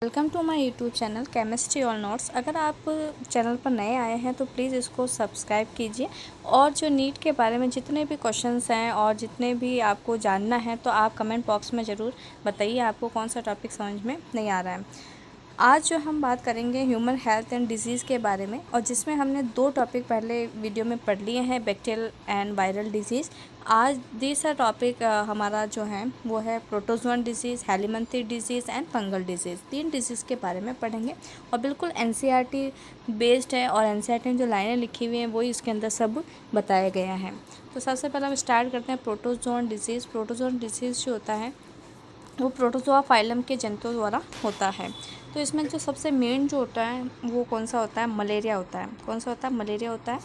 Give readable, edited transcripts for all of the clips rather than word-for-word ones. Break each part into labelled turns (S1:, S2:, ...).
S1: Welcome to my YouTube channel chemistry all notes. अगर आप channel पर नए आए हैं तो प्लीज़ इसको सब्सक्राइब कीजिए और जो नीट के बारे में जितने भी क्वेश्चंस हैं और जितने भी आपको जानना है तो आप कमेंट बॉक्स में ज़रूर बताइए आपको कौन सा टॉपिक समझ में नहीं आ रहा है। आज जो हम बात करेंगे ह्यूमन हेल्थ एंड डिजीज़ के बारे में, और जिसमें हमने दो टॉपिक पहले वीडियो में पढ़ लिए हैं, बैक्टीरियल एंड वायरल डिजीज़। आज तीसरा टॉपिक हमारा जो है वो है protozoan disease, helminthic disease and fungal disease. तीन डिजीज़ के बारे में पढ़ेंगे और बिल्कुल एनसीईआरटी बेस्ड है और एनसीईआरटी में जो लाइनें लिखी हुई हैं वही इसके अंदर सब बताया गया है। तो सबसे पहले हम स्टार्ट करते हैं प्रोटोजोअन डिजीज़। प्रोटोजोअन डिजीज़ जो होता है वो प्रोटोजोआ फाइलम के जंतुओं द्वारा होता है। तो इसमें जो सबसे मेन जो होता है वो कौन सा होता है? मलेरिया होता है। कौन सा होता है? मलेरिया होता है।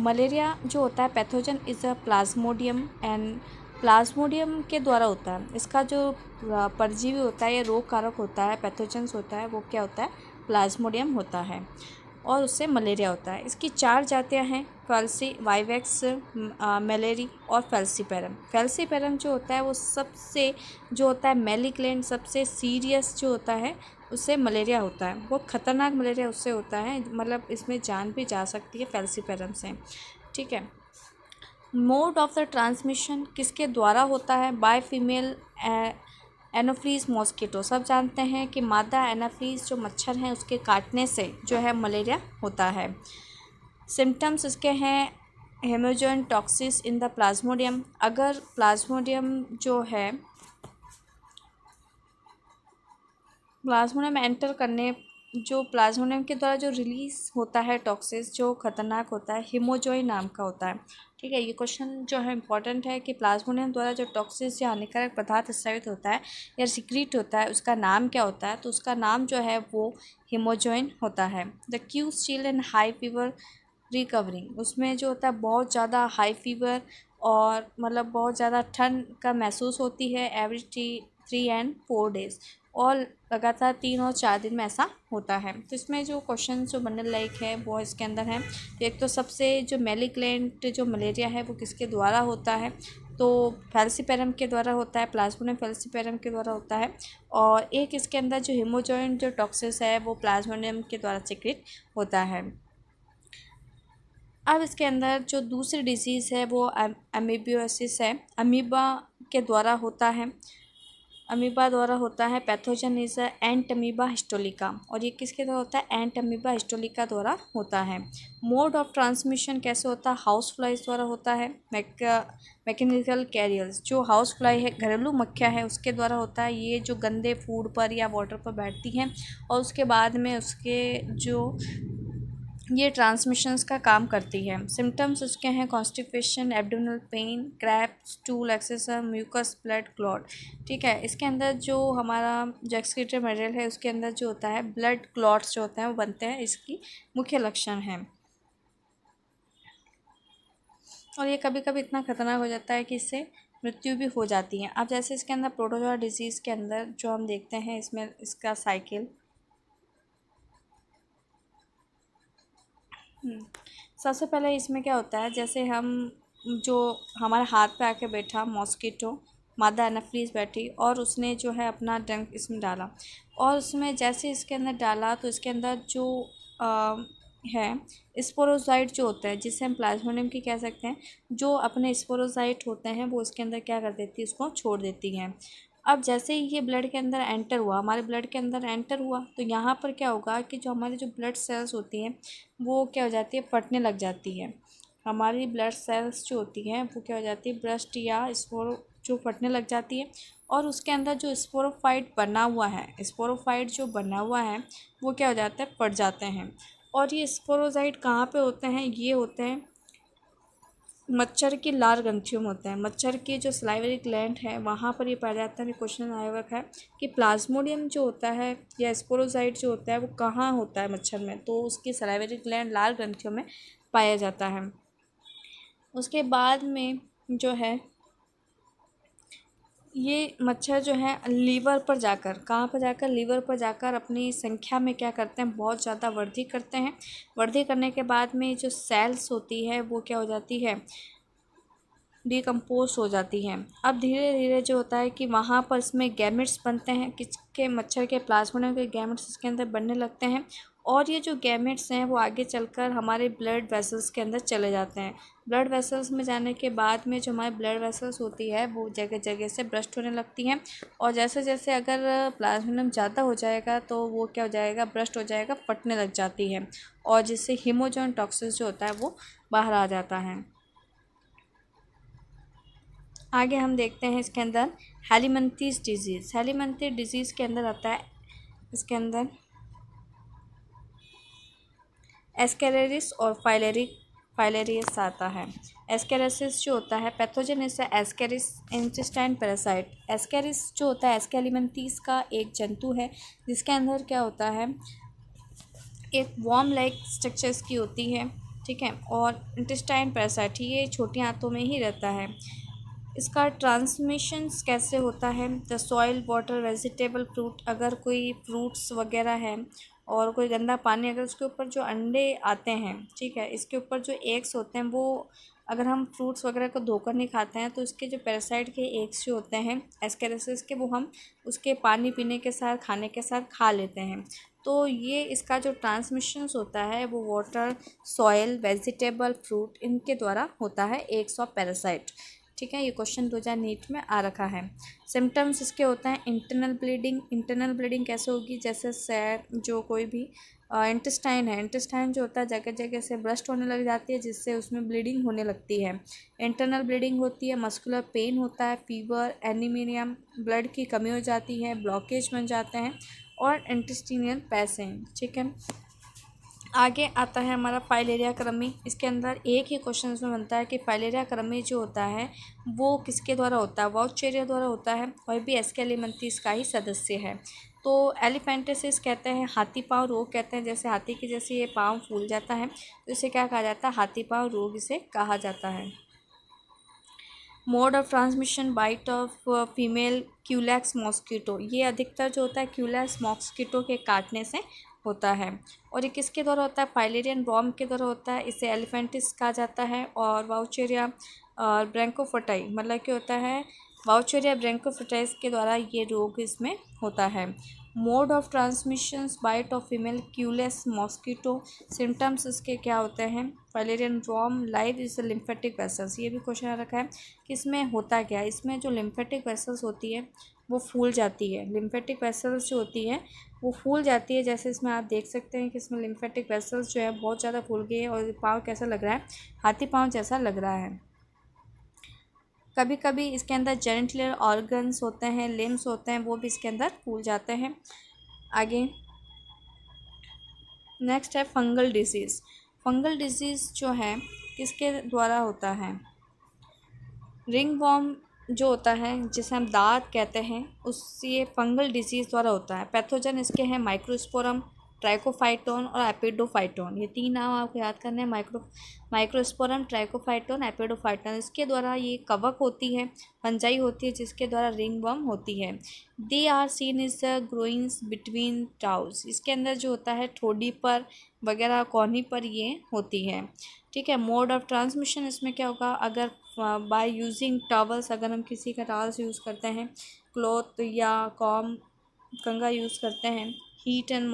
S1: मलेरिया जो होता है pathogen is a Plasmodium and Plasmodium के द्वारा होता है। इसका जो परजीवी होता है या रोग कारक होता है, पैथोजेंस होता है, वो क्या होता है? प्लाज्मोडियम होता है और उससे मलेरिया होता है। इसकी चार जातियां हैं, फेल्सी, वाइवेक्स, मलेरी और फेल्सीपेरम। फेल्सीपेरम जो होता है वो सबसे जो होता है मैलिग्नेंट, सबसे सीरियस जो होता है उससे मलेरिया होता है। बहुत ख़तरनाक मलेरिया उससे होता है, मतलब इसमें जान भी जा सकती है फेल्सीपेरम से। ठीक है। मोड ऑफ द ट्रांसमिशन किसके द्वारा होता है? By female Anopheles mosquito. सब जानते हैं कि मादा एनोफ्लीज जो मच्छर हैं उसके काटने से जो है मलेरिया होता है। सिम्टम्स इसके हैं हेमोजोन टॉक्सिस इन द प्लाज्मोडियम। अगर प्लाज्मोडियम जो है प्लाज्मोडियम एंटर करने, जो प्लाज्मोडियम के द्वारा जो रिलीज़ होता है टॉक्सिस जो खतरनाक होता है, हिमोजोई नाम का होता है। ठीक है, ये क्वेश्चन जो है इंपॉर्टेंट है कि प्लाज्मोडियम द्वारा जो टॉक्सिस या हानिकारक पदार्थ स्रावित होता है या सिक्रीट होता है उसका नाम क्या होता है? तो उसका नाम जो है वो हिमोजोइन होता है। The causes chill and high fever recovering, उसमें जो होता है बहुत ज़्यादा हाई फीवर और मतलब बहुत ज़्यादा ठंड का महसूस होती है एवरी 3 and 4 days, और लगातार 3 और 4 दिन में ऐसा होता है। तो इसमें जो क्वेश्चन जो बनने लायक है वो इसके अंदर है। तो एक तो सबसे जो मैलिग्नेंट जो मलेरिया है वो किसके द्वारा होता है? तो फेल्सीपेरम के द्वारा होता है, प्लाज्मोडियम फेल्सीपेरम के द्वारा होता है। और एक इसके अंदर जो हिमोजोइन जो टॉक्सिस है वो प्लाज्मोडियम के द्वारा सिक्रेट होता है। अब इसके अंदर जो दूसरी डिजीज़ है वो अमीबियोसिस है। अमीबा के द्वारा होता है, अमीबा द्वारा होता है। Pathogen is ant amoeba histolytica, और ये किसके द्वारा होता है? एंट अमीबा हिस्टोलिका द्वारा होता है। मोड ऑफ ट्रांसमिशन कैसे होता है? हाउस फ्लाइज द्वारा होता है। मैकेनिकल कैरियर्स, जो हाउस फ्लाई है, घरेलू मक्खियाँ है, उसके द्वारा होता है। ये जो गंदे फूड पर या वाटर पर बैठती हैं और उसके बाद में उसके जो ये ट्रांसमिशंस का काम करती है। सिम्टम्स उसके हैं constipation, abdominal pain, cramp, stool excess, mucus, blood clot. ठीक है, इसके अंदर जो हमारा जो एक्सक्रीटरी मटेरियल है उसके अंदर जो होता है ब्लड क्लॉट्स जो होते हैं वो बनते हैं, इसकी मुख्य लक्षण हैं। और ये कभी कभी इतना खतरनाक हो जाता है कि इससे मृत्यु भी हो जाती है। अब जैसे इसके अंदर प्रोटोजोआ डिजीज़ के अंदर जो हम देखते हैं इसमें इसका साइकिल, सबसे पहले इसमें क्या होता है, जैसे हम जो हमारे हाथ पे आके बैठा मॉस्किटो, मादा एनाफ्लीज बैठी और उसने जो है अपना डंक इसमें डाला, और उसमें जैसे इसके अंदर डाला तो इसके अंदर जो है स्पोरोजाइट जो होता है, जिसे हम प्लाज्मोडियम की कह सकते हैं, जो अपने स्पोरोजाइट होते हैं वो इसके अंदर क्या कर देती है, उसको छोड़ देती हैं। अब जैसे ही ये ब्लड के अंदर एंटर हुआ, हमारे ब्लड के अंदर एंटर हुआ, तो यहाँ पर क्या होगा कि जो हमारी जो ब्लड सेल्स होती हैं वो क्या हो जाती है, फटने लग जाती है। हमारी ब्लड सेल्स जो होती हैं वो क्या हो जाती है, ब्रस्ट या स्पोरो जो फटने लग जाती है, और उसके अंदर जो स्पोरोफाइट बना हुआ है, स्पोरोफाइट जो बना हुआ है वो क्या हो जाता है, फट जाते हैं। और ये स्पोरोजाइट कहाँ पे होते हैं? ये होते हैं मच्छर की लार ग्रंथियों में होते हैं। मच्छर की जो सलाइवरी ग्लैंड है वहाँ पर ये पाया जाता है। क्वेश्चन आया हुआ है कि प्लाज्मोडियम जो होता है या स्पोरोजाइट जो होता है वो कहाँ होता है मच्छर में? तो उसकी सलाइवरी ग्लैंड लार ग्रंथियों में पाया जाता है। उसके बाद में जो है ये मच्छर जो है लीवर पर जाकर, कहाँ पर जाकर? लीवर पर जाकर अपनी संख्या में क्या करते हैं, बहुत ज़्यादा वृद्धि करते हैं। वृद्धि करने के बाद में जो सेल्स होती है वो क्या हो जाती है, डिकम्पोज हो जाती हैं। अब धीरे धीरे जो होता है कि वहाँ पर इसमें गैमेट्स बनते हैं, किसके, मच्छर के प्लाज्मोडियम के गैमेट्स इसके अंदर बनने लगते हैं और ये जो गैमेट्स हैं वो आगे चलकर हमारे ब्लड वेसल्स के अंदर चले जाते हैं। ब्लड वेसल्स में जाने के बाद में जो हमारी ब्लड वेसल्स होती है वो जगह जगह से ब्रस्ट होने लगती हैं और जैसे जैसे अगर प्लाज्मोडियम ज़्यादा हो जाएगा तो वो क्या हो जाएगा, ब्रस्ट हो जाएगा, फटने लग जाती है और जिससे हीमोजन टॉक्सिस जो होता है वो बाहर आ जाता है। आगे हम देखते हैं इसके अंदर हेलीमंथीस डिजीज़। हेलीमंथी डिजीज़ के अंदर आता है इसके अंदर एस्केलेरिस और फाइलेरियस आता है। एस्केलेरिस जो होता है pathogen is Ascaris intestine parasite. Ascaris जो होता है एस्केलिमंथीस का एक जंतु है जिसके अंदर क्या होता है, एक वॉर्म लाइक स्ट्रक्चर्स की होती है, ठीक है, और इंटेस्टाइन पैरासाइट ये छोटी आंतों में ही रहता है। इसका ट्रांसमिशंस कैसे होता है, the soil water vegetable fruit, अगर कोई फ्रूट्स वगैरह है और कोई गंदा पानी अगर उसके ऊपर जो अंडे आते हैं, ठीक है, इसके ऊपर जो एग्स होते हैं वो अगर हम फ्रूट्स वगैरह को धोकर नहीं खाते हैं तो उसके जो पैरासाइट के एग्स जो होते हैं एस्केरिस के, वो हम उसके पानी पीने के साथ, खाने के साथ खा लेते हैं। तो ये इसका जो ट्रांसमिशंस होता है वो वाटर, सॉइल, वेजिटेबल, फ्रूट इनके द्वारा होता है, एग्स ऑफ पैरासाइट। ठीक है, ये क्वेश्चन 2000 नीट में आ रखा है। सिम्टम्स इसके होते हैं इंटरनल ब्लीडिंग। इंटरनल ब्लीडिंग कैसे होगी, जैसे जो कोई भी इंटेस्टाइन है, इंटेस्टाइन जो होता है जगह जगह से ब्रस्ट होने लग जाती है जिससे उसमें ब्लीडिंग होने लगती है। इंटरनल ब्लीडिंग होती है, मस्कुलर पेन होता है, फीवर, एनीमिया, ब्लड की कमी हो जाती है, ब्लॉकेज बन जाते हैं और इंटेस्टिनियल पैसेज। ठीक है, आगे आता है हमारा फाइलेरिया क्रमी। इसके अंदर एक ही क्वेश्चन में बनता है कि फाइलेरिया क्रमी जो होता है वो किसके द्वारा होता है, वाउचेरिया द्वारा होता है और भी एस्केलिमंथीस का ही सदस्य है। तो एलिफेंटिसिस कहते हैं, हाथी पाँव रोग कहते हैं, जैसे हाथी के जैसे ये पाँव फूल जाता है तो इसे क्या कहा जाता है, हाथी पाँव रोग इसे कहा जाता है। Mode of transmission, bite of female Culex mosquito, ये अधिकतर जो होता है क्यूलैक्स मॉस्किटो के काटने से होता है और ये किसके द्वारा होता है, फाइलेरियन वॉर्म के द्वारा होता है, इसे एलिफेंटिस कहा जाता है। और वाउचेरिया और ब्रैंकोफोटाई, मतलब क्या होता है, वाउचेरिया ब्रैंकोफोटाइस के द्वारा ये रोग इसमें होता है। Mode of transmissions, bite of female Culex mosquito, symptoms इसके क्या होते हैं, filarial worm, live is lymphatic vessels, ये भी क्वेश्चन आ रखा है कि इसमें होता क्या है, इसमें जो लिम्फेटिक वेसल्स होती है वो फूल जाती है। लिम्फेटिक वेसल्स जो होती है वो फूल जाती है, जैसे इसमें आप देख सकते हैं कि इसमें लिम्फेटिक वेसल्स जो है बहुत ज़्यादा फूल गई है और पाँव कैसा लग रहा है, हाथी पाँव जैसा लग रहा है। कभी कभी इसके अंदर जेनिटल ऑर्गन्स होते हैं, लिम्स होते हैं, वो भी इसके अंदर फूल जाते हैं। आगे नेक्स्ट है फंगल डिजीज़। फंगल डिजीज़ जो है किसके द्वारा होता है, रिंग वॉर्म जो होता है जिसे हम दाँत कहते हैं उससे फंगल डिजीज़ द्वारा होता है। पैथोजन इसके हैं माइक्रोस्पोरम, ट्राइकोफाइटोन और एपिडोफाइटोन, ये तीन नाम आपको याद करने हैं, माइक्रोस्पोरम, ट्राइकोफाइटोन, एपिडोफाइटोन, इसके द्वारा ये कवक होती है, फंजाई होती है जिसके द्वारा रिंग वर्म होती है। They are seen is the growings between toes, इसके अंदर जो होता है ठोडी पर वगैरह कोहनी पर ये होती है। ठीक है, मोड ऑफ ट्रांसमिशन इसमें क्या होगा, अगर बाय यूजिंग टॉवल्स, अगर हम किसी का टॉवल्स यूज़ करते हैं, क्लॉथ या कंगा यूज़ करते हैं, heat and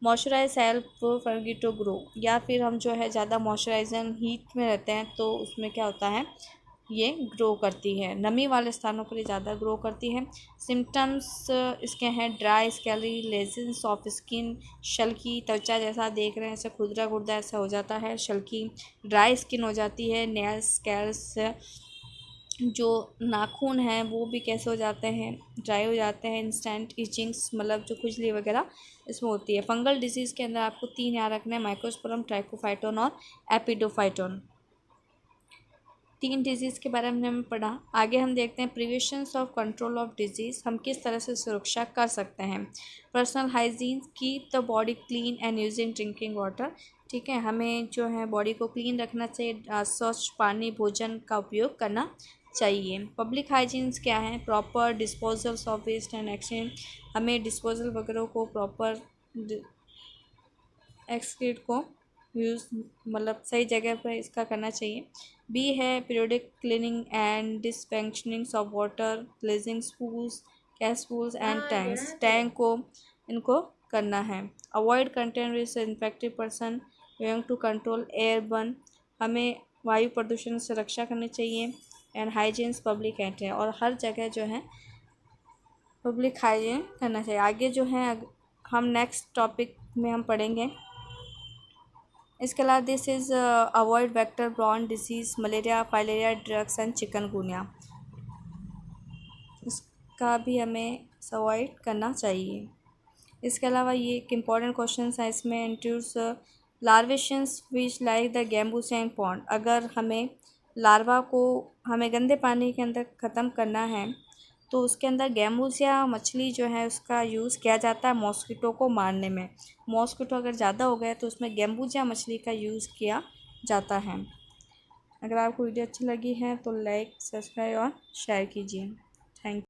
S1: moisturise help fungi to grow, या फिर हम जो है ज़्यादा मॉइस्चराइजर हीट में रहते हैं तो उसमें क्या होता है, ये ग्रो करती है, नमी वाले स्थानों पर ये ज़्यादा ग्रो करती है। सिम्टम्स इसके हैं dry scaly, lesions of skin, शल्की त्वचा, जैसा आप देख रहे हैं ऐसा खुरदरा खुरदरा ऐसा हो जाता है, शल्की, ड्राई स्किन हो जाती है, नेल्स, स्कैल्स, जो नाखून हैं वो भी कैसे हो जाते हैं, ड्राई हो जाते हैं, इंस्टेंट इचिंग्स, मतलब जो खुजली वगैरह इसमें होती है। फंगल डिजीज़ के अंदर आपको तीन याद रखना है, माइक्रोस्पोरम, ट्राइकोफाइटोन और एपिडोफाइटोन। तीन डिजीज़ के बारे में हमने पढ़ा। आगे हम देखते हैं preventions of control of disease, हम किस तरह से सुरक्षा कर सकते हैं। Personal hygiene, keep the body clean and using drinking water, ठीक है, हमें जो है बॉडी को क्लीन रखना चाहिए, स्वच्छ पानी भोजन का उपयोग करना चाहिए। पब्लिक हाइजीन्स क्या है, proper disposals of waste and exchange, हमें डिस्पोजल वगैरह को प्रॉपर एक्सक्रीट को यूज़ मतलब सही जगह पर इसका करना चाहिए। बी है periodic cleaning and disfunctionings of water, cleansing spools, cash spools and tanks, tank को इनको करना है। Avoid content with infective person, going to control air burn, हमें वायु प्रदूषण से रक्षा करनी चाहिए। एंड हाइजीन्स पब्लिक एंड, और हर जगह जो है पब्लिक हाइजीन करना चाहिए। आगे जो है हम नेक्स्ट टॉपिक में हम पढ़ेंगे। इसके अलावा this is avoid vector borne diseases, malaria, filaria, drugs and chikungunya, इसका भी हमें अवॉइड करना चाहिए। इसके अलावा ये एक इम्पॉर्टेंट क्वेश्चन है इसमें, introduce larvations which like the gambusia in pond, अगर हमें लार्वा को हमें गंदे पानी के अंदर ख़त्म करना है तो उसके अंदर गैम्बूसिया मछली जो है उसका यूज़ किया जाता है मॉस्किटो को मारने में। मॉस्किटो अगर ज़्यादा हो गए तो उसमें गैम्बूसिया मछली का यूज़ किया जाता है। अगर आपको वीडियो अच्छी लगी है तो लाइक, सब्सक्राइब और शेयर कीजिए। Thank you.